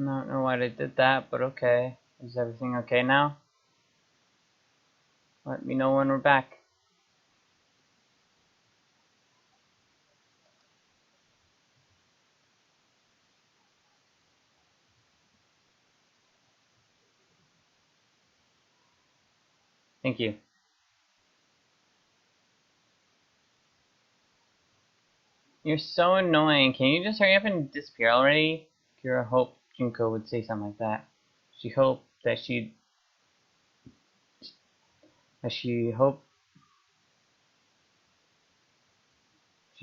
I don't know why they did that, but okay. Is everything okay now? Let me know when we're back. Thank you. You're so annoying. Can you just hurry up and disappear already? Kira hoped Junko would say something like that. She hoped that she'd she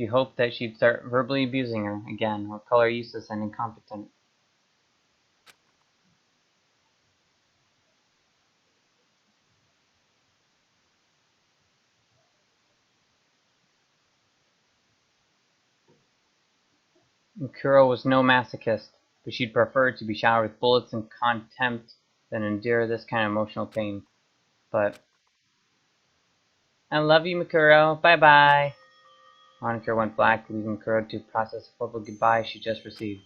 hoped that she'd start verbally abusing her again, or call her useless and incompetent. Kuro was no masochist, but she'd prefer to be showered with bullets and contempt than endure this kind of emotional pain. But I love you, Mikuro. Bye-bye. Monica went black, leaving Kuro to process the horrible goodbye she just received.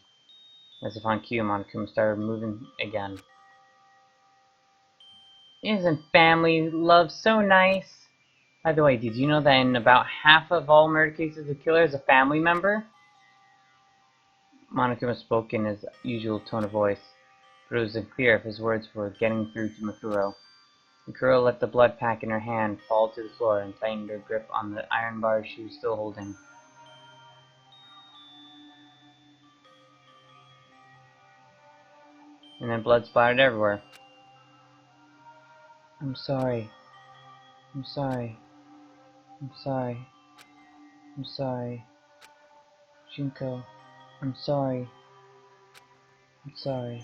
As if on cue, Monica started moving again. Isn't family love so nice? By the way, did you know that in about half of all murder cases, the killer is a family member? Monica spoke in his usual tone of voice, but it was unclear if his words were getting through to Mikuro. Mikuro let the blood pack in her hand fall to the floor and tightened her grip on the iron bars she was still holding. And then blood splattered everywhere. I'm sorry. I'm sorry. I'm sorry. I'm sorry. Junko, I'm sorry. I'm sorry.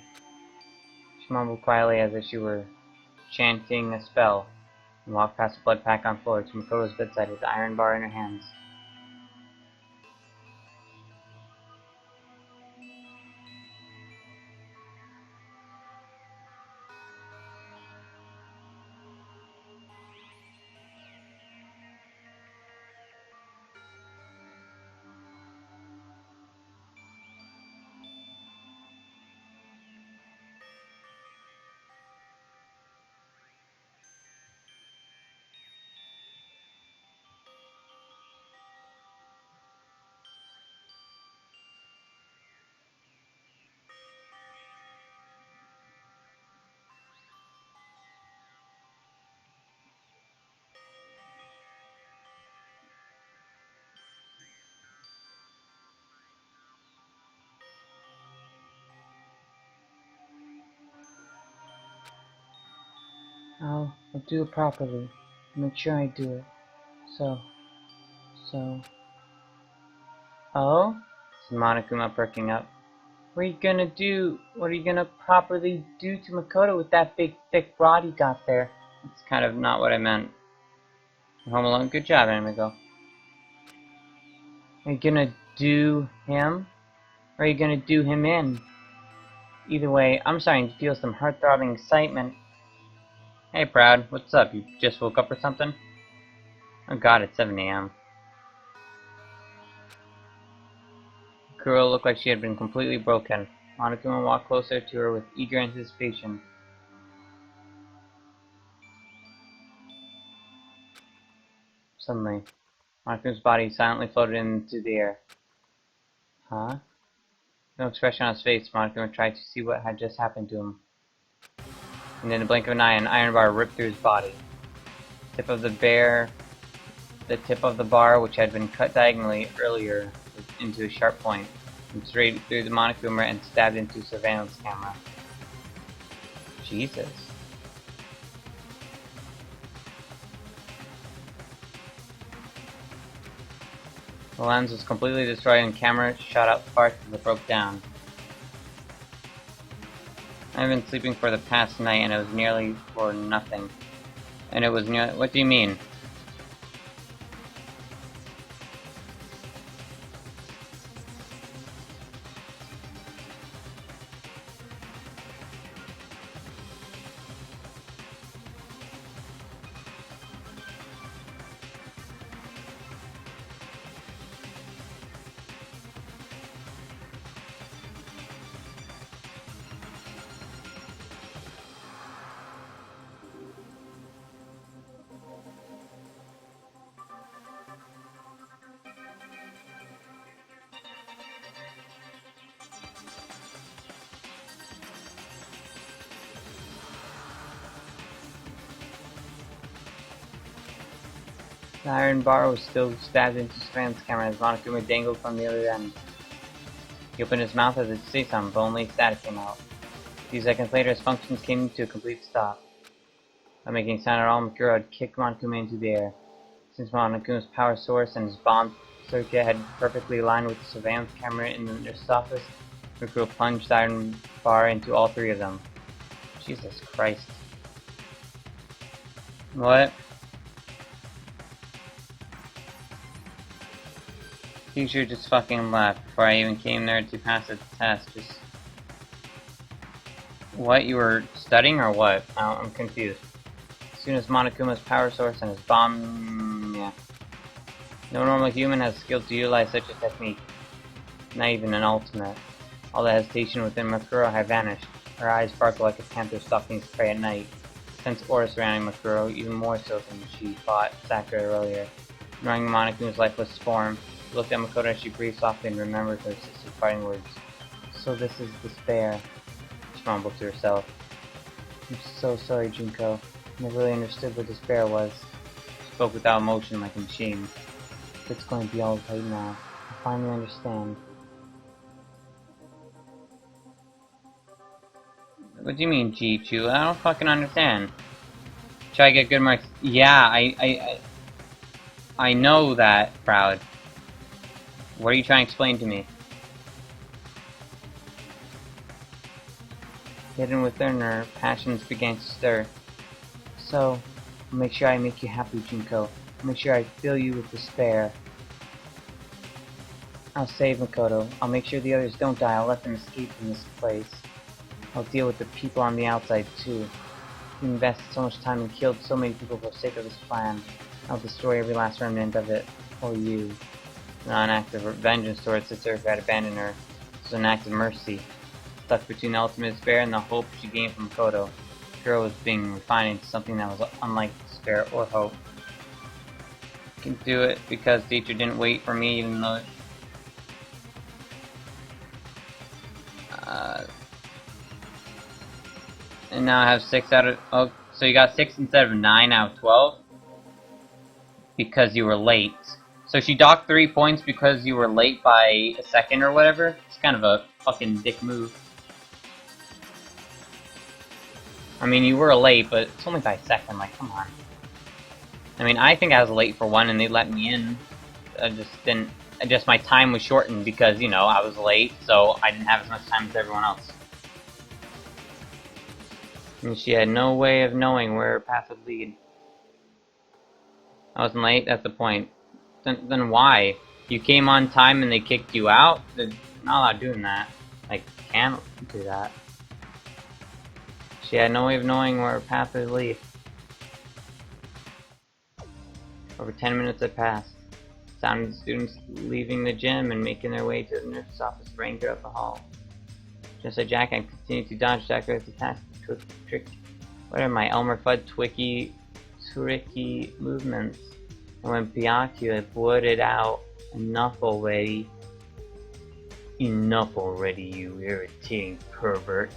She mumbled quietly as if she were chanting a spell, and walked past the blood pack on the floor to Mikuro's bedside with the iron bar in her hands. I'll do it properly. Make sure I do it. So. Oh? Said Monokuma, perking up. What are you gonna properly do to Makoto with that big thick rod you got there? That's kind of not what I meant. Home Alone, good job, Animigo. Are you gonna do him? Or are you gonna do him in? Either way, I'm starting to feel some heart-throbbing excitement. Hey, Proud, what's up? You just woke up or something? Oh god, it's 7 a.m. Kuro looked like she had been completely broken. Monokuma walked closer to her with eager anticipation. Suddenly, Monokuma's body silently floated into the air. Huh? No expression on his face, Monokuma tried to see what had just happened to him. And in the blink of an eye, an iron bar ripped through his body. The tip of the bar, which had been cut diagonally earlier, was into a sharp point, and straight through the Monokuma and stabbed into a surveillance camera. Jesus. The lens was completely destroyed and the camera shot out parts as it broke down. I've been sleeping for the past night and it was nearly for nothing. What do you mean? The iron bar was still stabbed into Sven's camera as Monokuma dangled from the other end. He opened his mouth as if to say something, but only static came out. A few seconds later, his functions came to a complete stop. Without making a sound at all, Mikuro had kicked Monokuma into the air. Since Monokuma's power source and his bomb circuit had perfectly aligned with the surveillance camera in the nurse's office, Mikuro plunged the iron bar into all three of them. Jesus Christ. What? Teacher just fucking left before I even came there to pass the test. Just... What? You were studying or what? I'm confused. As soon as Monokuma's power source and his bomb... yeah. No normal human has skill to utilize such a technique. Not even an ultimate. All the hesitation within Mikuro had vanished. Her eyes sparkled like a panther stalking its prey at night. Sense aura surrounding Mikuro, even more so than she fought Sakura earlier. Ignoring Monokuma's lifeless form, she looked at Makoto as she breathed softly and remembered her sister's parting words. So this is despair, she mumbled to herself. I'm so sorry, Junko. I never really understood what despair was. She spoke without emotion like a machine. It's going to be all right now. I finally understand. What do you mean, Jichu? I don't fucking understand. Try to get good marks. Yeah, I know that, Proud. What are you trying to explain to me? Hidden within her, passions began to stir. So, I'll make sure I make you happy, Junko. I'll make sure I fill you with despair. I'll save Makoto. I'll make sure the others don't die. I'll let them escape from this place. I'll deal with the people on the outside, too. You invested so much time and killed so many people for the sake of this plan. I'll destroy every last remnant of it for you. Not an act of vengeance towards the sister who had abandoned her. It was an act of mercy. Stuck between the ultimate despair and the hope she gained from Makoto. Kuro was being refined into something that was unlike despair or hope. I can do it because teacher didn't wait for me even though... and now I have 6 out of... oh, so you got 6 instead of 9 out of 12? Because you were late. So she docked 3 points because you were late by a second or whatever? It's kind of a fucking dick move. I mean, you were late, but it's only by a second, like, come on. I mean, I think I was late for one and they let me in. I just didn't... my time was shortened because, you know, I was late, so I didn't have as much time as everyone else. And she had no way of knowing where her path would lead. I wasn't late, that's the point. Then why? You came on time and they kicked you out? They're not allowed doing that. Like, can't do that. She had no way of knowing where her path would lead. Over 10 minutes had passed. Sound of the students leaving the gym and making their way to the nurse's office rang throughout the hall. Just like Jack, I continued to dodge Sakura's attacks with trick. What are my Elmer Fudd tricky movements? And when Byakuya had blurted out, "Enough already. Enough already, you irritating pervert."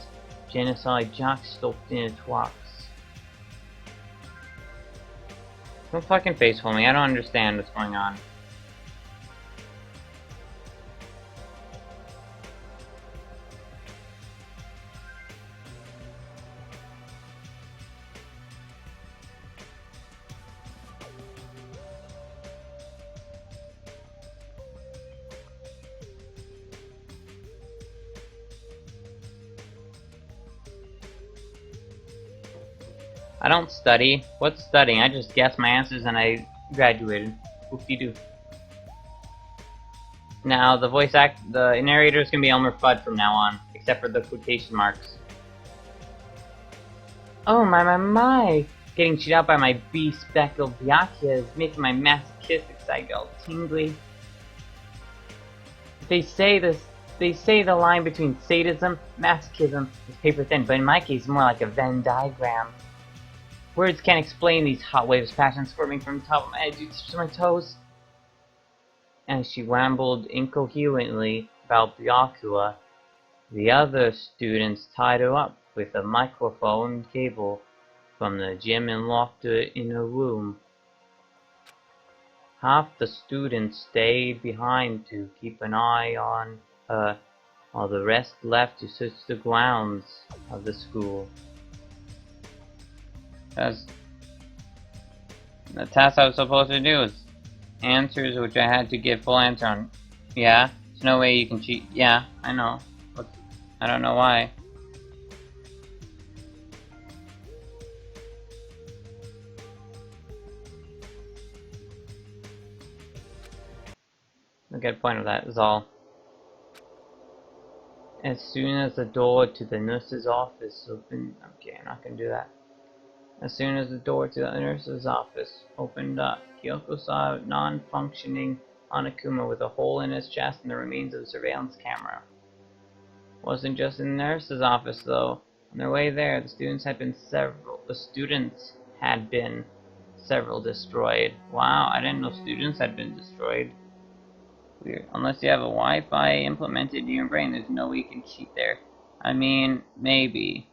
Genocide Jack stopped in its walks. Don't fucking face for me, I don't understand what's going on. I don't study. What's studying? I just guessed my answers and I graduated. Whoop-de-doo. Now, the narrator is going to be Elmer Fudd from now on, except for the quotation marks. Oh my. Getting cheated out by my bespectacled Byakuya is making my masochistic side get all tingly. They say the line between sadism and masochism is paper thin, but in my case it's more like a Venn diagram. Words can't explain these hot waves of passion squirming from the top of my head to my toes. As she rambled incoherently about Byakuya, the other students tied her up with a microphone cable from the gym and locked her in her room. Half the students stayed behind to keep an eye on her, while the rest left to search the grounds of the school. That's the task I was supposed to do, is answers which I had to give full answer on. Yeah, there's no way you can cheat. Yeah, I know. But I don't know why. The good point of that is all. As soon as the door to the nurse's office opened, okay, I'm not gonna do that. As soon as the door to the nurse's office opened up, Kyoko saw a non-functioning Monokuma with a hole in his chest and the remains of a surveillance camera. It wasn't just in the nurse's office though. On their way there, the students had been several destroyed. Wow, I didn't know students had been destroyed. Weird. Unless you have a Wi-Fi implemented in your brain, there's no way you can cheat there. I mean, maybe.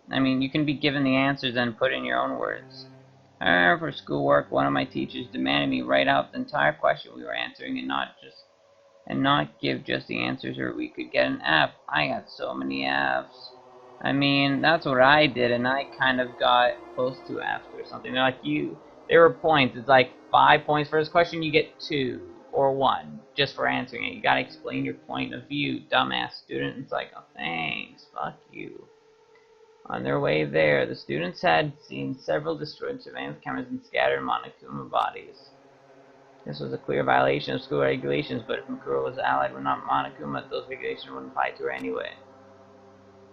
I mean, you can be given the answers and put in your own words. I remember for schoolwork, one of my teachers demanded me write out the entire question we were answering and not give just the answers, or we could get an F. I got so many Fs. I mean, that's what I did, and I kind of got close to Fs or something. They're like, there were points. It's like 5 points for this question, you get 2 or 1 just for answering it. You gotta explain your point of view, dumbass student. It's like, oh, thanks, fuck you. On their way there, the students had seen several destroyed surveillance cameras and scattered Monokuma bodies. This was a clear violation of school regulations, but if Mikuro was allied with Monokuma, those regulations wouldn't apply to her anyway.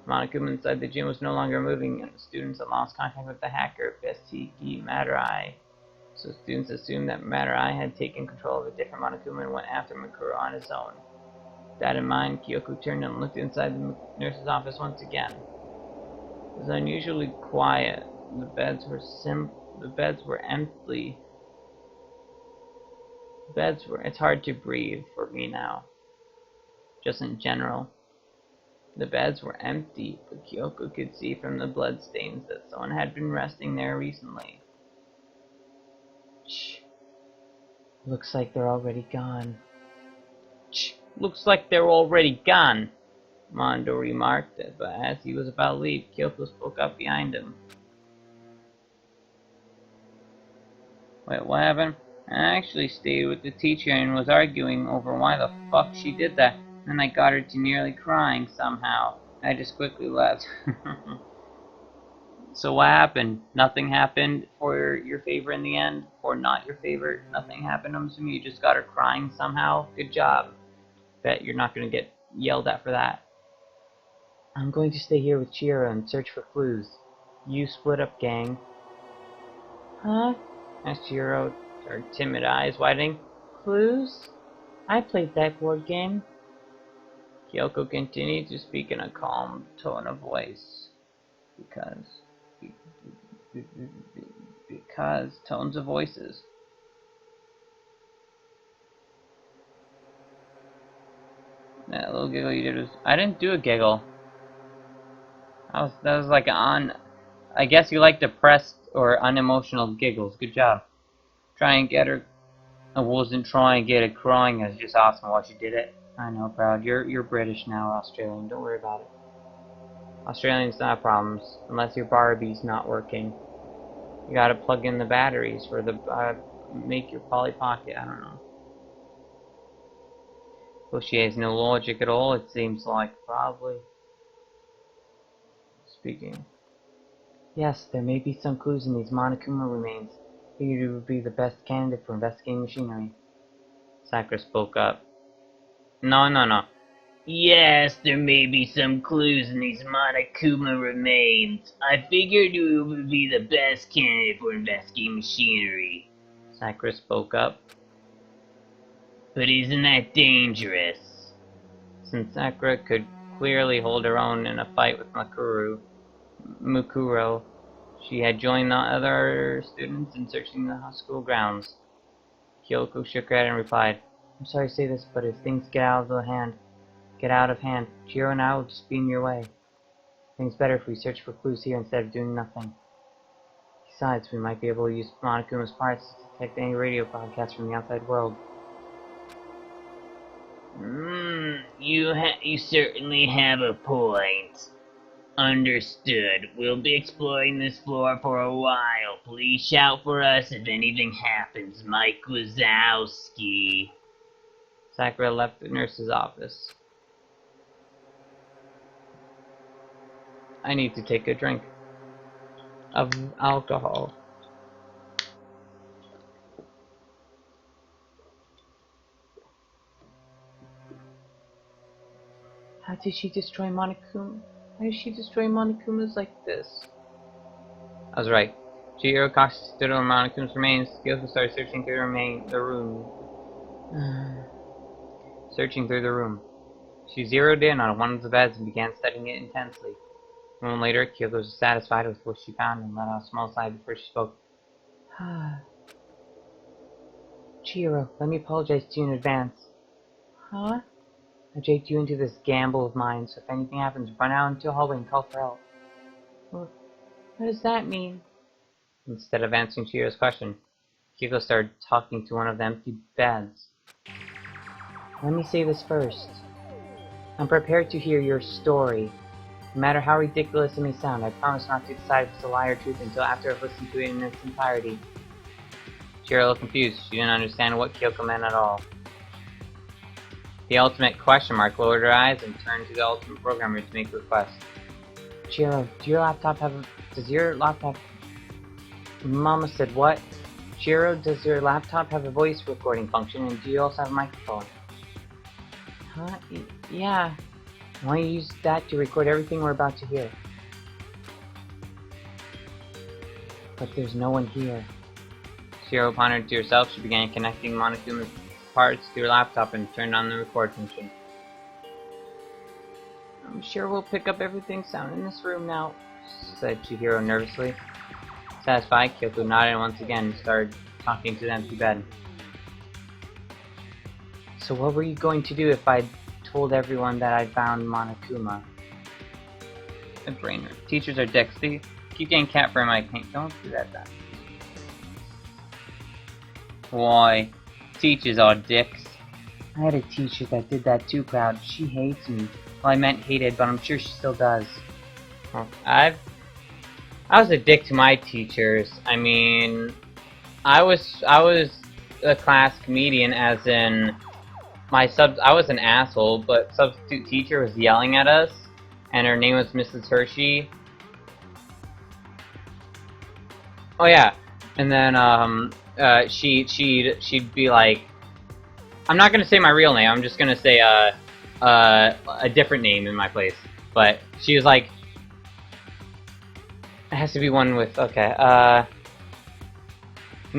Monokuma inside the gym was no longer moving, and the students had lost contact with the hacker, Bestiki Matarai. So students assumed that Matarai had taken control of a different Monokuma and went after Mikuro on his own. With that in mind, Kyoko turned and looked inside the nurse's office once again. It was unusually quiet. The beds were empty. It's hard to breathe for me now. Just in general. The beds were empty, but Kyoko could see from the bloodstains that someone had been resting there recently. Shh. Looks like they're already gone. Shh. Looks like they're already gone, Mondo remarked, but as he was about to leave, Kyoko spoke up behind him. Wait, what happened? I actually stayed with the teacher and was arguing over why the fuck she did that. Then I got her to nearly crying somehow. I just quickly left. So what happened? Nothing happened for your favor in the end? Or not your favorite? Nothing happened, I'm assuming you just got her crying somehow? Good job. Bet you're not gonna get yelled at for that. I'm going to stay here with Chiro and search for clues. You split up, gang. Huh? Asked Chiro, her timid eyes widening. Clues? I played that board game. Kyoko continued to speak in a calm tone of voice. Because tones of voices. That little giggle you did was... I didn't do a giggle. That was like I guess you like depressed or unemotional giggles. Good job. Try and get her... I wasn't trying to get her crying. It was just awesome while she did it. I know, proud. You're British now, Australian. Don't worry about it. Australians don't have problems unless your Barbie's not working. You gotta plug in the batteries for the make your Polly Pocket. I don't know. Well, she has no logic at all. It seems like probably. Speaking. Yes, there may be some clues in these Monokuma remains. Figured you would be the best candidate for investigating machinery. Sakura spoke up. No. Yes, there may be some clues in these Monokuma remains. I figured you would be the best candidate for investigating machinery. Sakura spoke up. But isn't that dangerous? Since Sakura could clearly hold her own in a fight with Mukuro, she had joined the other students in searching the school grounds. Kyoko shook her head and replied, I'm sorry to say this, but if things get out of hand, Chiro and I will just be in your way. I think it's better if we search for clues here instead of doing nothing. Besides, we might be able to use Monokuma's parts to detect any radio broadcasts from the outside world. You certainly have a point. Understood. We'll be exploring this floor for a while. Please shout for us if anything happens, Mike Wazowski. Sakura left the nurse's office. I need to take a drink of alcohol. How did she destroy Monokuma? Why did she destroy Monokuma's like this? I was right. Chihiro cautiously stood on Monokuma's remains. Kyoko started searching through the room. Searching through the room. She zeroed in on one of the beds and began studying it intensely. A moment later, Kyoko was satisfied with what she found and let out a small sigh before she spoke. Chihiro, let me apologize to you in advance. Huh? I dragged you into this gamble of mine, so if anything happens, run out into the hallway and call for help. What does that mean? Instead of answering Chihiro's question, Kyoko started talking to one of the empty beds. Let me say this first. I'm prepared to hear your story. No matter how ridiculous it may sound, I promise not to decide if it's a lie or truth until after I've listened to it in its entirety. Chihiro looked confused. She didn't understand what Kyoko meant at all. The ultimate question mark lowered her eyes and turned to the ultimate programmer to make a request. Chihiro, does your laptop... Mama said what? Chihiro, does your laptop have a voice recording function, and do you also have a microphone? Huh? Yeah. I want you to use that to record everything we're about to hear. But there's no one here. Chihiro pondered to herself. She began connecting Monokuma's parts to her laptop and turned on the record function. I'm sure we'll pick up everything sound in this room now, said Chihiro nervously. Satisfied, Kyoko nodded once again and started talking to the empty bed. So what were you going to do if I told everyone that I'd found Monokuma? A brainer. Teachers are dicks. They keep getting cat for my paint. Don't do that then. Why? Teachers are dicks. I had a teacher that did that too, Cloud. She hates me. Well, I meant hated, but I'm sure she still does. Well, I was a dick to my teachers. I mean, I was a class comedian, as in I was an asshole, but substitute teacher was yelling at us, and her name was Mrs. Hershey. Oh yeah, and then she'd be like, I'm not gonna say my real name. I'm just gonna say a different name in my place. But she was like, it has to be one with you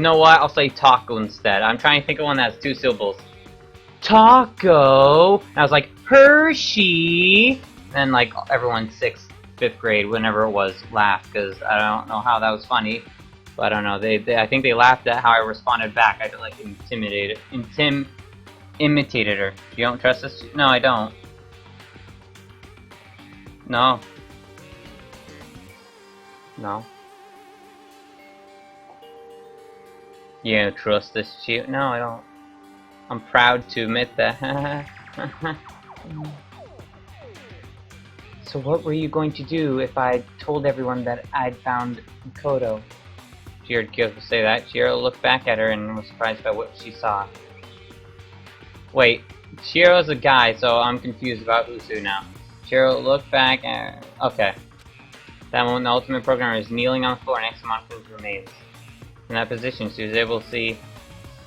know what? I'll say taco instead. I'm trying to think of one that has 2 syllables. Taco! And I was like, Hershey! And like everyone 6th, 5th grade, whenever it was, laughed, because I don't know how that was funny. But I don't know, I think they laughed at how I responded back. I like imitated her. You don't trust us? No, I don't. No. No. You don't trust this shit? No, I don't. I'm proud to admit that. So what were you going to do if I told everyone that I'd found Makoto? She heard Kyoko say that. Chihiro looked back at her and was surprised by what she saw. Wait, Chihiro's a guy, so I'm confused about who's who now. Chihiro looked back at her. Okay. That moment, the ultimate programmer is kneeling on the floor next to Monokuma's remains. In that position, she was able to see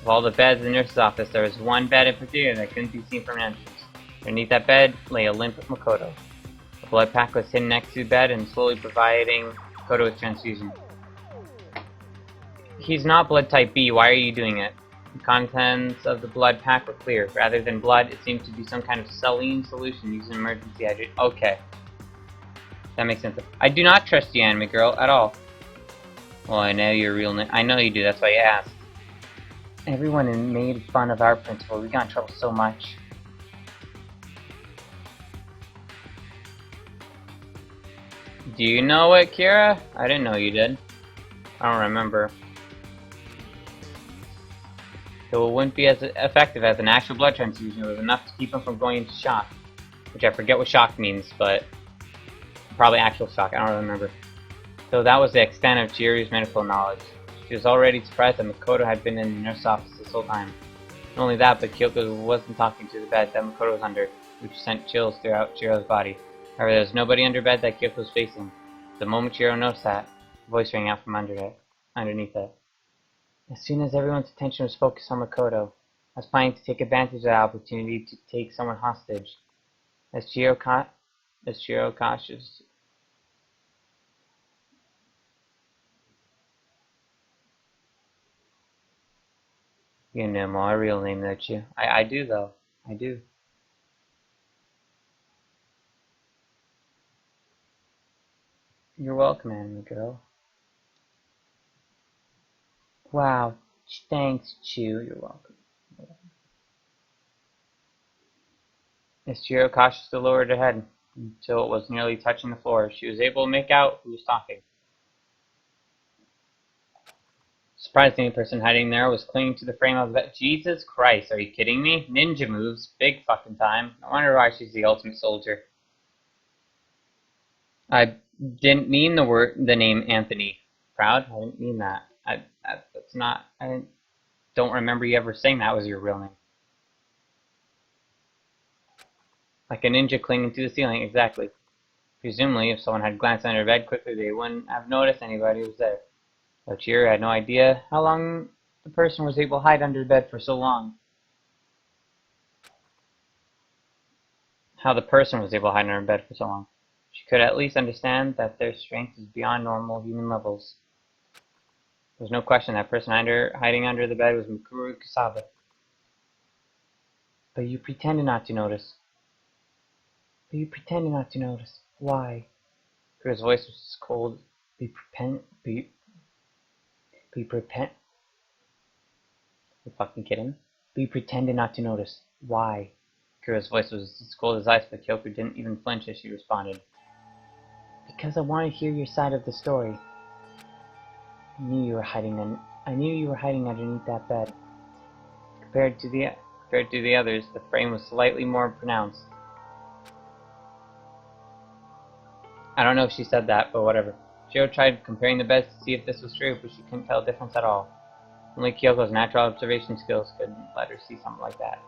of all the beds in the nurse's office, there was one bed in particular that couldn't be seen from an entrance. Underneath that bed lay a limp Makoto. A blood pack was hidden next to the bed and slowly providing Makoto with transfusion. He's not blood type B, why are you doing it? The contents of the blood pack were clear. Rather than blood, it seemed to be some kind of saline solution used in emergency hydration. Okay. That makes sense. I do not trust you, anime girl, at all. Well, I know your real name. I know you do, that's why you asked. Everyone made fun of our principal. We got in trouble so much. Do you know it, Kira? I didn't know you did. I don't remember. So it wouldn't be as effective as an actual blood transfusion. It was enough to keep him from going into shock. Which I forget what shock means, but probably actual shock, I don't remember. So that was the extent of Chihiru's medical knowledge. She was already surprised that Makoto had been in the nurse's office this whole time. Not only that, but Kyoko wasn't talking to the bed that Makoto was under, which sent chills throughout Chihiru's body. However, there was nobody under bed that Kyoko was facing. The moment Chihiro noticed that, a voice rang out from underneath it. As soon as everyone's attention was focused on Makoto, I was planning to take advantage of the opportunity to take someone hostage. As Chihiro cautious. You know my real name, don't you? I do, though. I do. You're welcome, anime girl. Wow. Thanks, Chew. You're welcome. As Chihiro cautiously lowered her head until it was nearly touching the floor, she was able to make out who was talking. Surprised the only person hiding there was clinging to the frame of the bed. Jesus Christ, are you kidding me? Ninja moves. Big fucking time. I wonder why she's the ultimate soldier. I didn't mean the name Anthony Proud. I didn't mean that. That's not. I don't remember you ever saying that was your real name. Like a ninja clinging to the ceiling, exactly. Presumably, if someone had glanced under bed quickly, they wouldn't have noticed anybody was there. But Chihiro had no idea how long the person was able to hide under the bed for so long. How the person was able to hide under bed for so long. She could at least understand that their strength is beyond normal human levels. There was no question that person hiding under the bed was Mikuru Kusaba. But you pretended not to notice. Why? Mikuru's voice was cold. You fucking kidding? But you pretended not to notice. Why? Mikuru's voice was as cold as ice, but Kyoko didn't even flinch as she responded. Because I want to hear your side of the story. I knew you were hiding underneath that bed. Compared to the others, the frame was slightly more pronounced. I don't know if she said that, but whatever. Chihiro tried comparing the beds to see if this was true, but she couldn't tell a difference at all. Only Kyoko's natural observation skills could let her see something like that.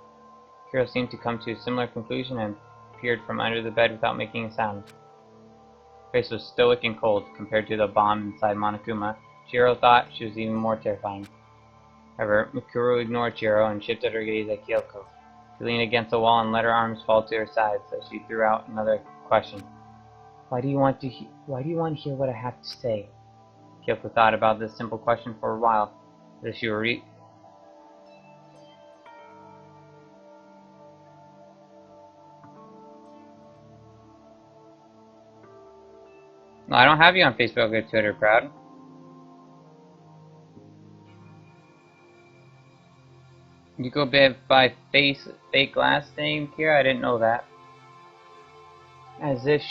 Chihiro seemed to come to a similar conclusion and peered from under the bed without making a sound. Her face was stoic and cold compared to the bomb inside Monokuma. Chihiro thought she was even more terrifying. However, Mikuru ignored Chihiro and shifted her gaze at Kyoko. She leaned against the wall and let her arms fall to her sides as she threw out another question. Why do you want to hear what I have to say? Kyoko thought about this simple question for a while, as if she were No, I don't have you on Facebook or Twitter, Proud. You go by fake last name, Kira? I didn't know that. As if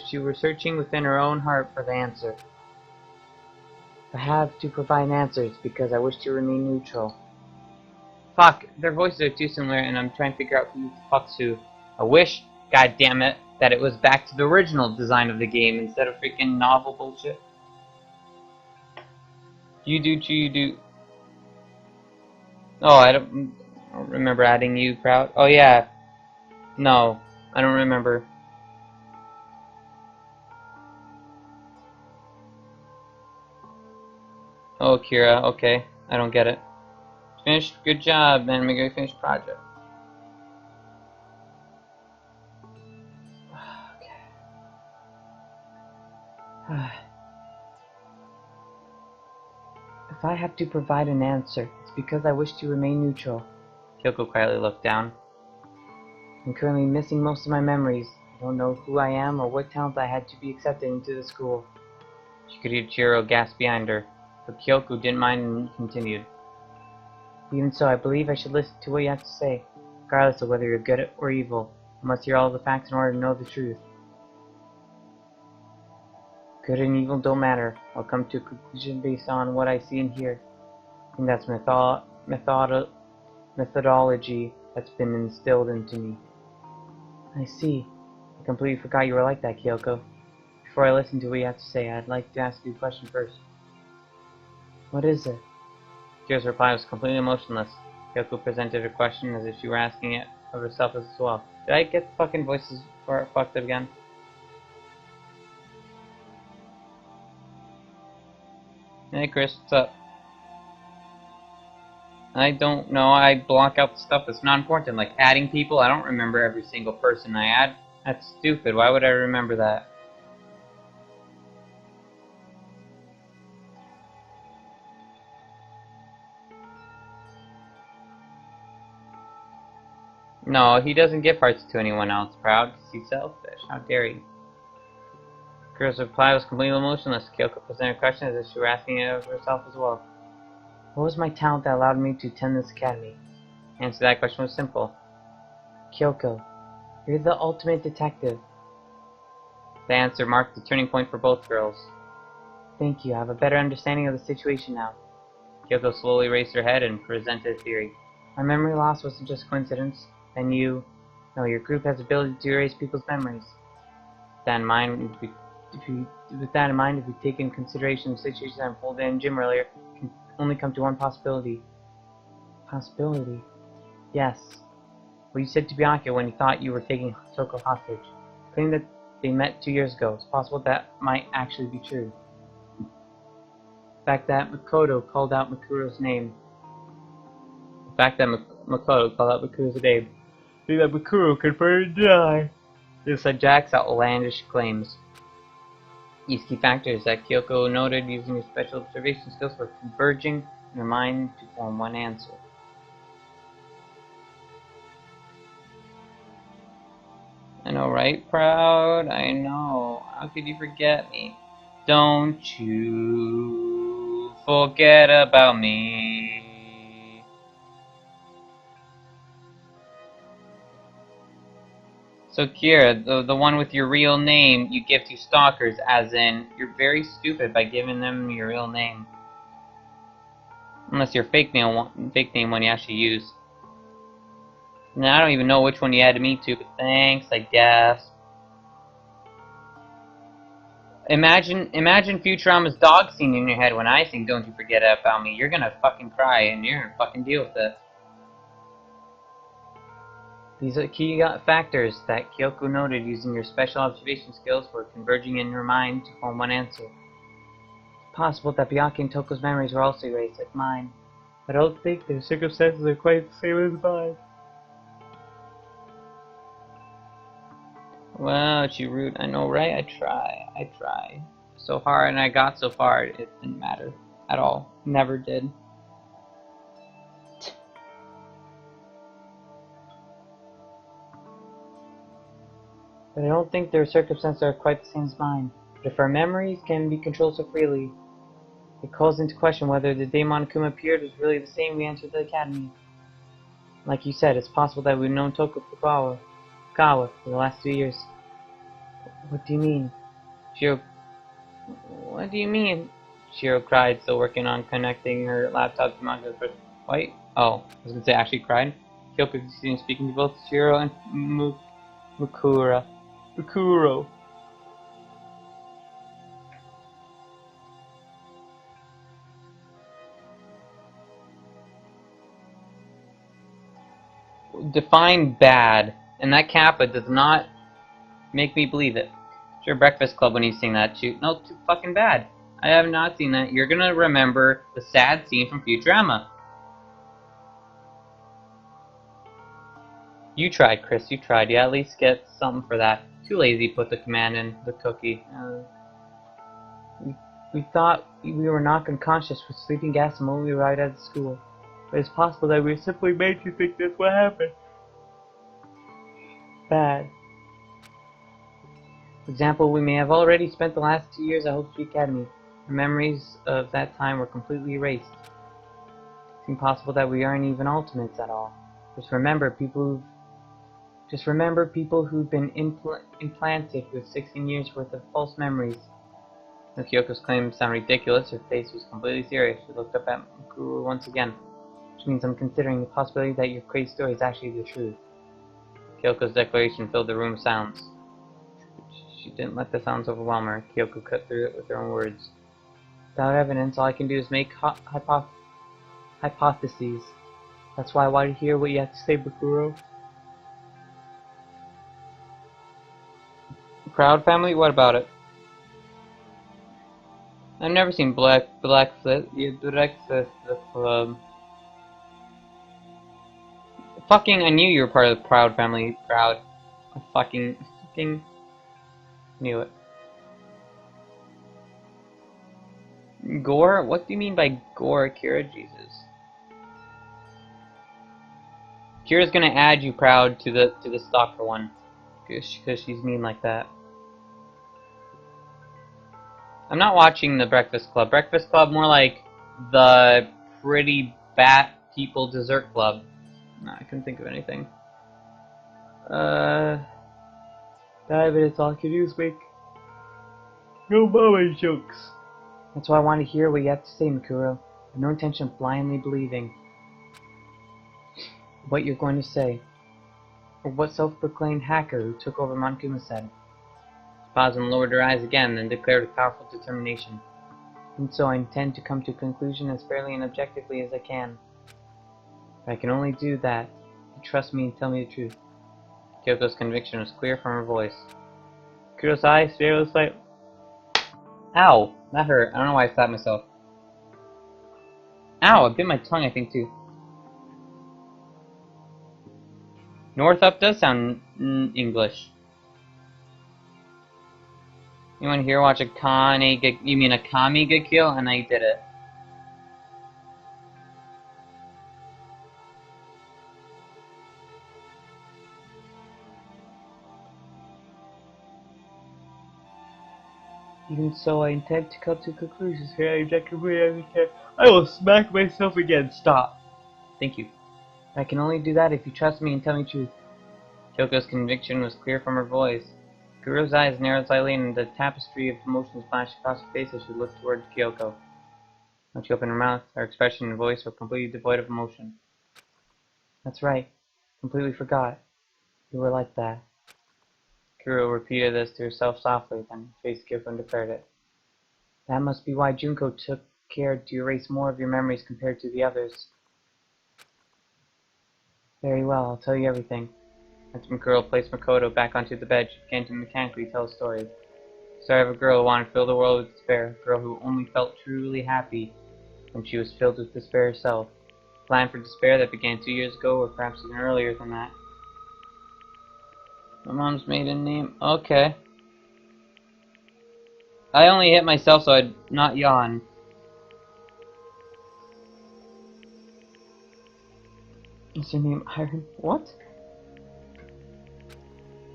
she were searching within her own heart for the answer. I have to provide answers because I wish to remain neutral. Fuck, their voices are too similar and I'm trying to figure out who the fuck's who. I wish, goddammit, that it was back to the original design of the game instead of freaking novel bullshit. You do. Oh, I don't remember adding you, Proud. Oh yeah. No, I don't remember. Oh, Kira, okay. I don't get it. Finished, good job, then we go finish project. If I have to provide an answer, it's because I wish to remain neutral. Kyoko quietly looked down. I'm currently missing most of my memories. I don't know who I am or what talent I had to be accepted into the school. She could hear Chihiro gasp behind her, but Kyoko didn't mind and continued. Even so, I believe I should listen to what you have to say, regardless of whether you're good or evil. I must hear all the facts in order to know the truth. Good and evil don't matter. I'll come to a conclusion based on what I see and hear. I think that's methodology that's been instilled into me. I see. I completely forgot you were like that, Kyoko. Before I listen to what you have to say, I'd like to ask you a question first. What is it? Kyo's reply was completely emotionless. Kyoko presented her question as if she were asking it of herself as well. Did I get the fucking voices fucked up again? Hey Chris, what's up? I don't know, I block out the stuff that's not important, like adding people. I don't remember every single person I add. That's stupid, why would I remember that? No, he doesn't give hearts to anyone else. Proud? He's selfish. How dare he? Kyo's reply was completely emotionless. Kyoko presented a question as if she were asking it of herself as well. What was my talent that allowed me to attend this academy? The answer to that question was simple. Kyoko, you're the ultimate detective. The answer marked the turning point for both girls. Thank you, I have a better understanding of the situation now. Kyoko slowly raised her head and presented a theory. My memory loss wasn't just coincidence. And your group has the ability to erase people's memories. With that in mind, if we take into consideration the situation that unfolded in gym earlier, it can only come to one possibility. Possibility? Yes. What you said to Bianca when you thought you were taking Soko hostage. Claiming that they met 2 years ago. It's possible that might actually be true. The fact that Makoto called out Makuro's name. That Makuro confirmed to die. This said Jack's outlandish claims. These key factors that Kyoko noted using her special observation skills were converging in her mind to form one answer. I know, right, Proud? I know. How could you forget me? Don't you forget about me. So Kira, the one with your real name you give to stalkers, as in, you're very stupid by giving them your real name. Unless your fake name one you actually use. Now, I don't even know which one you added me to, but thanks, I guess. Imagine Futurama's dog scene in your head when I sing Don't You Forget About Me. You're gonna fucking cry, and you're gonna fucking deal with it. These are key factors that Kyoko noted using your special observation skills were converging in her mind to form one answer. It's possible that Bianca and Toko's memories were also erased like mine, but I don't think their circumstances are quite the same as mine. Well, Chirut, I know, right? I try. So hard, and I got so far, it didn't matter at all. Never did. But I don't think their circumstances are quite the same as mine. But if our memories can be controlled so freely, it calls into question whether the day Monokuma appeared was really the same we entered the academy. Like you said, it's possible that we've known Toko Fukawa for the last 2 years. What do you mean? What do you mean? Shiro cried, still working on connecting her laptop to manga. Wait? Oh, I was gonna say actually cried. Kyoko continued speaking to both Shiro and Makuro. Define bad, and that kappa does not make me believe it. Sure, Breakfast Club when you sing that too. No, too fucking bad. I have not seen that. You're gonna remember the sad scene from Futurama. You tried, Chris. You tried. You at least get something for that. Too lazy. Put the command in the cookie. We thought we were knocked unconscious with sleeping gas the moment we arrived at the school. But it's possible that we were simply made to think that's what happened. Bad. For example, we may have already spent the last 2 years at Hope Street Academy. Our memories of that time were completely erased. It's impossible that we aren't even ultimates at all. Just remember people who've been implanted with 16 years worth of false memories. Though Kyoko's claims sound ridiculous, her face was completely serious. She looked up at Mukuro once again, which means I'm considering the possibility that your crazy story is actually the truth. Kyoko's declaration filled the room with sounds. She didn't let the sounds overwhelm her. Kyoko cut through it with her own words. Without evidence, all I can do is make hypotheses. That's why I want to hear what you have to say, Bakuro. Proud family? What about it? I've never seen the Club. Fucking, I knew you were part of the Proud family. Proud. I fucking knew it. Gore? What do you mean by gore, Kira? Jesus. Kira's gonna add you, Proud, to the stock for one, because she's mean like that. I'm not watching the Breakfast Club. Breakfast Club more like the Pretty Bat People Dessert Club. No, I couldn't think of anything. It's all I can do is make no mama jokes. That's why I want to hear what you have to say, Mikuro. I have no intention of blindly believing what you're going to say, or what self-proclaimed hacker who took over Monkuma said. She paused and lowered her eyes again, then declared with powerful determination. And so I intend to come to a conclusion as fairly and objectively as I can. But I can only do that if you trust me and tell me the truth. Kyoko's conviction was clear from her voice. Kuro's eyes was like, ow! That hurt. I don't know why I slapped myself. Ow! I bit my tongue, I think, too. North up does sound English. Anyone here watch a you mean a Kami get kill? And I did it. Even so, I intend to come to conclusions here. I will smack myself again. Stop. Thank you. I can only do that if you trust me and tell me the truth. Kyoko's conviction was clear from her voice. Kuro's eyes narrowed slightly and the tapestry of emotions flashed across her face as she looked toward Kyoko. When she opened her mouth, her expression and voice were completely devoid of emotion. That's right. Completely forgot. You were like that. Kuro repeated this to herself softly, then faced Kyoko and declared it. That must be why Junko took care to erase more of your memories compared to the others. Very well, I'll tell you everything. As Mikuro placed Makoto back onto the bed, she began to mechanically tell a story. The story of a girl who wanted to fill the world with despair, a girl who only felt truly happy when she was filled with despair herself. A plan for despair that began 2 years ago, or perhaps even earlier than that. My mom's maiden name? Okay. I only hit myself so I'd not yawn. Is her name Iron? What?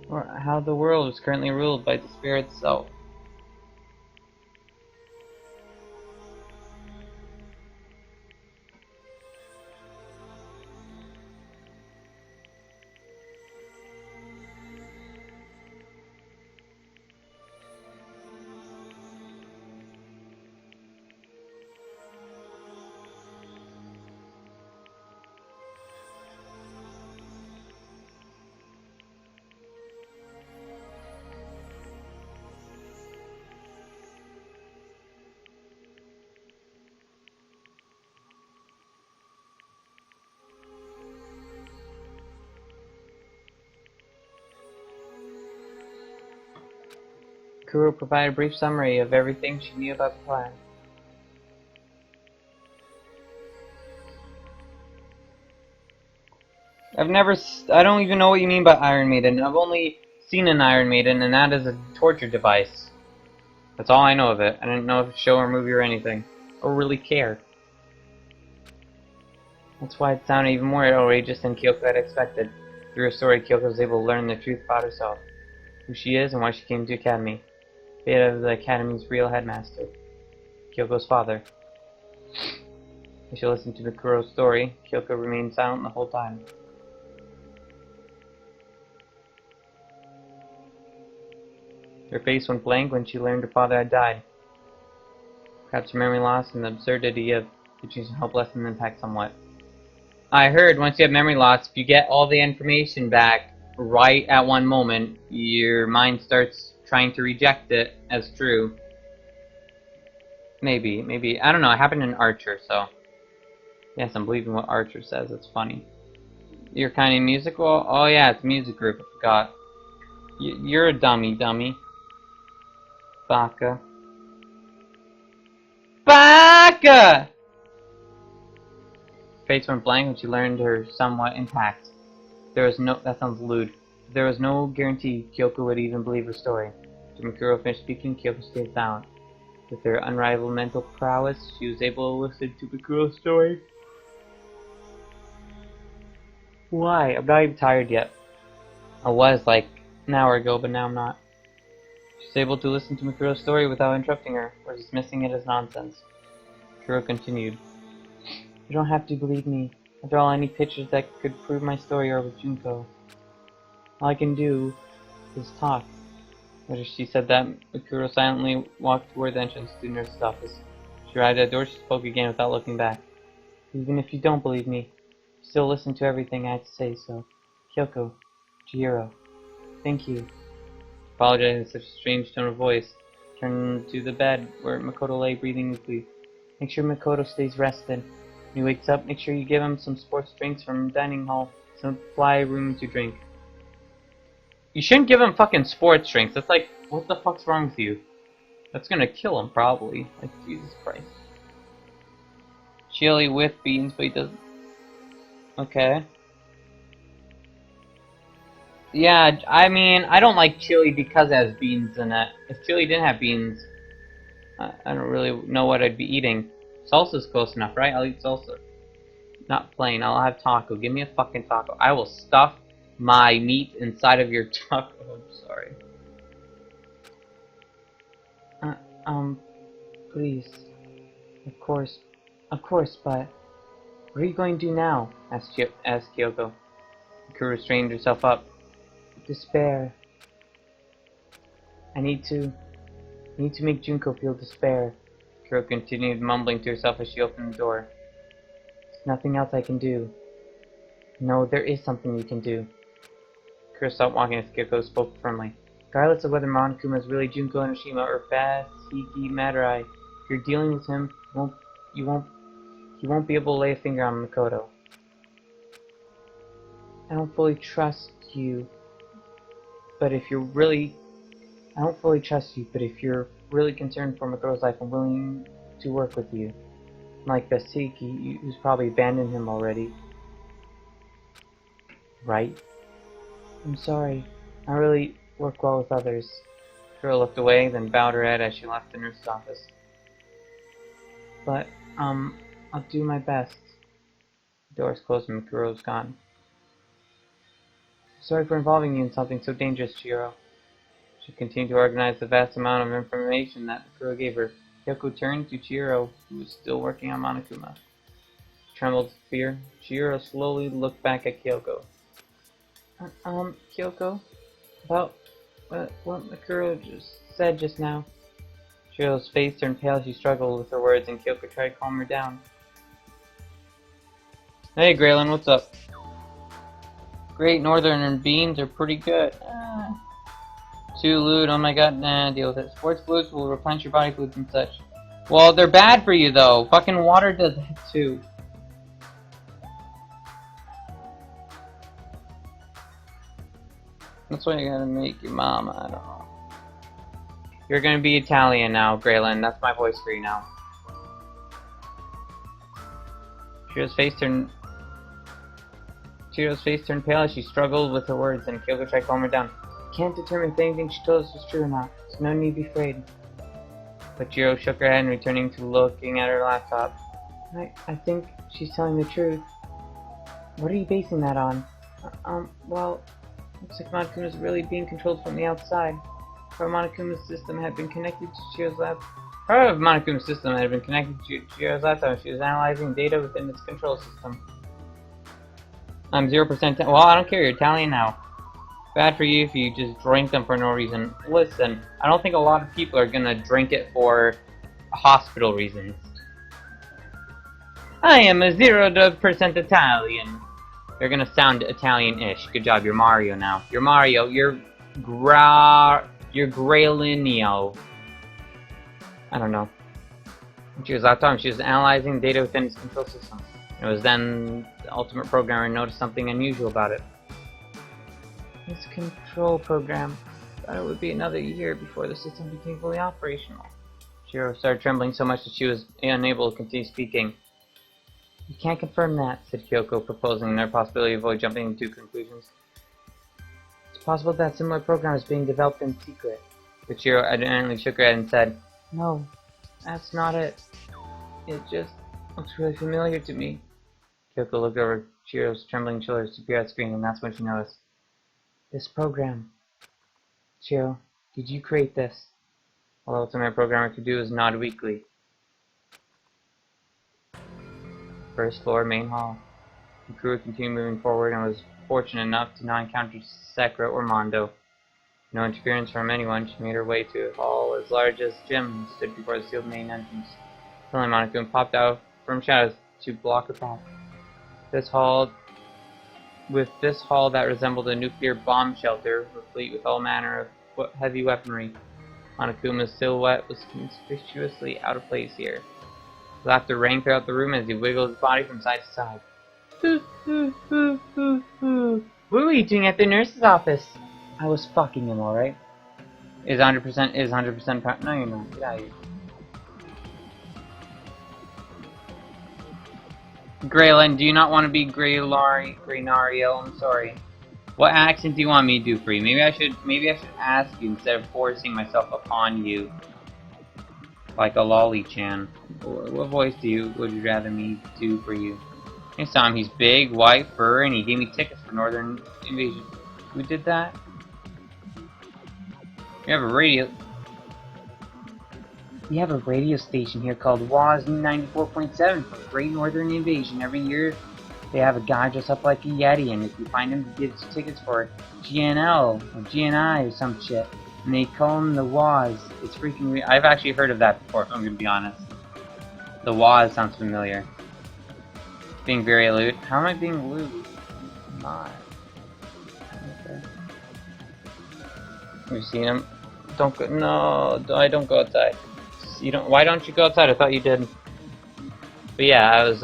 Or how the world is currently ruled by despair itself. Kuro provided a brief summary of everything she knew about the plan. I don't even know what you mean by Iron Maiden. I've only seen an Iron Maiden, and that is a torture device. That's all I know of it. I didn't know if it's a show or movie or anything. Or really care. That's why it sounded even more outrageous than Kyoko had expected. Through her story, Kyoko was able to learn the truth about herself. Who she is and why she came to the Academy. Fate of the Academy's real headmaster. Kyoko's father. As she listened to Mikuro's story, Kyoko remained silent the whole time. Her face went blank when she learned her father had died. Perhaps your memory loss and the absurdity of situation help lessen the impact somewhat. I heard once you have memory loss, if you get all the information back right at one moment, your mind starts trying to reject it as true. Maybe. I don't know. It happened in Archer, so. Yes, I'm believing what Archer says. It's funny. You're kind of musical? Oh yeah, it's a music group. I forgot. You're a dummy. Baka. Baka! Face went blank when she learned her somewhat intact. There was no— that sounds lewd. There was no guarantee Kyoko would even believe her story. After Mikuro finished speaking, Kyoko stayed silent. With her unrivaled mental prowess, she was able to listen to Mikuro's story. Why? I'm not even tired yet. I was like an hour ago, but now I'm not. She was able to listen to Mikuro's story without interrupting her, or dismissing it as nonsense. Mikuro continued. You don't have to believe me. After all, any pictures that could prove my story are with Junko. All I can do is talk. After she said that, Mikuro silently walked toward the entrance to the nurse's office. She arrived at the door, she spoke again without looking back. Even if you don't believe me, still listen to everything I have to say, so. Kyoko, Chihiro, thank you. Apologizing in such a strange tone of voice, turned to the bed where Makoto lay breathing weakly. Make sure Makoto stays rested. When he wakes up, make sure you give him some sports drinks from dining hall, some fly room to drink. You shouldn't give him fucking sports drinks. That's like, what the fuck's wrong with you? That's gonna kill him, probably. Like, Jesus Christ. Chili with beans, but he doesn't. Okay. Yeah, I mean, I don't like chili because it has beans in it. If chili didn't have beans, I don't really know what I'd be eating. Salsa's close enough, right? I'll eat salsa. Not plain. I'll have taco. Give me a fucking taco. I will stuff my meat inside of your taco. I'm sorry. Please. Of course, but what are you going to do now? Asked Kyoko. Mikuro straightened herself up. Despair. I need to make Junko feel despair. Mikuro continued mumbling to herself as she opened the door. There's nothing else I can do. No, there is something you can do. Mikuro stopped walking as Kyoko spoke firmly. Regardless of whether Monokuma is really Junko Enoshima or Fasuki Madurai, if you're dealing with him, he won't be able to lay a finger on Makoto. I don't fully trust you, but if you're really concerned for Makoto's life, I'm willing to work with you. Like Fasuki, who's probably abandoned him already. Right? I'm sorry. I really work well with others. Mikuro looked away, then bowed her head as she left the nurse's office. But, I'll do my best. The door's closed and Mikuro's gone. Sorry for involving you in something so dangerous, Chihiro. She continued to organize the vast amount of information that Mikuro gave her. Kyoko turned to Chihiro, who was still working on Monokuma. She trembled with fear. Chihiro slowly looked back at Kyoko. Kyoko? About what Mikuro said just now. Chihiro's face turned pale as she struggled with her words, and Kyoko tried to calm her down. Hey, Graylin, what's up? Great Northern beans are pretty good. Too lewd, oh my god, nah, deal with it. Sports fluids will replenish your body fluids and such. Well, they're bad for you though. Fucking water does that too. That's why you gotta make your mama, I don't know. You're gonna be Italian now, Graylin. That's my voice for you now. Chihiro's face turned pale as she struggled with her words, and Kyoko tried to calm her down. I can't determine if anything she told us was true or not, so no need to be afraid. But Chihiro shook her head and returning to looking at her laptop. I think she's telling the truth. What are you basing that on? Well, looks like Monokuma is really being controlled from the outside. Part of Monokuma's system had been connected to Chihiro's laptop. Part of Monokuma's system had been connected to Chihiro's laptop, and she was analyzing data within its control system. I'm 0%. Well, I don't care. You're Italian now. Bad for you if you just drink them for no reason. Listen, I don't think a lot of people are gonna drink it for hospital reasons. I am a 0% Italian. You're gonna sound Italian-ish. Good job, you're Mario now. You're Mario, you're Grailinio. I don't know. She was out time, she was analyzing data within his control system. It was then the ultimate programmer noticed something unusual about it. His control program. Thought it would be another year before the system became fully operational. Shiro started trembling so much that she was unable to continue speaking. You can't confirm that, said Kyoko, proposing another possibility to avoid jumping into conclusions. It's possible that similar program is being developed in secret. But Shiro evidently shook her head and said, No, that's not it. It just looks really familiar to me. Kyoko looked over Shiro's trembling shoulders to peer at the screen, and that's when she noticed. This program. Shiro, did you create this? All the ultimate programmer could do was nod weakly. First floor, main hall. The crew continued moving forward and was fortunate enough to not encounter Sakura or Mondo. No interference from anyone, she made her way to a hall as large as gym and stood before the sealed main entrance. Suddenly Monokuma popped out from shadows to block her path. This hall that resembled a nuclear bomb shelter, replete with all manner of heavy weaponry. Monokuma's silhouette was conspicuously out of place here. Laughter rang throughout the room as he wiggled his body from side to side. What were you doing at the nurse's office? I was fucking him, alright? Is 100% no, you're not. Get out of here. Graylan, do you not want to be Graynario? I'm sorry. What accent do you want me to do for you? Maybe I should ask you instead of forcing myself upon you. Like a lolly-chan. What voice would you rather me do for you? I saw him, he's big, white, fur, and he gave me tickets for Northern Invasion. Who did that? We have a radio station here called WAZ 94.7 for Great Northern Invasion. Every year they have a guy dressed up like a Yeti, and if you find him, he gives you tickets for GNL or GNI or some shit. And they call him the WAZ. It's freaking weird. I've actually heard of that before, if I'm gonna be honest. The WAZ sounds familiar. Being very lewd. How am I being lewd? I'm not. Okay. You've seen him? Don't go. No, I don't go outside. You don't. Why don't you go outside? I thought you did. But yeah, I was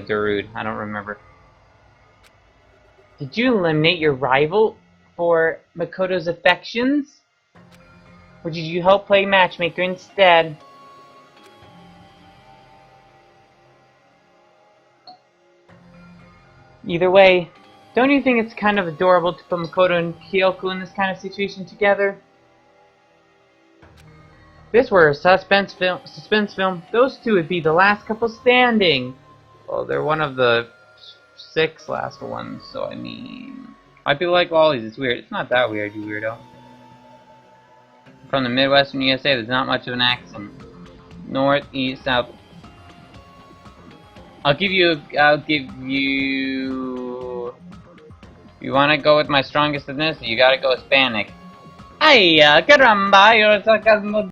Darude. I don't remember. Did you eliminate your rival for Makoto's affections? Or did you help play matchmaker instead? Either way, don't you think it's kind of adorable to put Makoto and Kyoko in this kind of situation together? If this were a suspense film, those two would be the last couple standing. Well, they're one of the 6 last ones, so I mean... Why people like lollies? It's weird. It's not that weird, you weirdo. From the Midwestern USA, there's not much of an accent. North, east, south. I'll give you... You wanna go with my strongest in this? You gotta go Hispanic. Ay, caramba, you're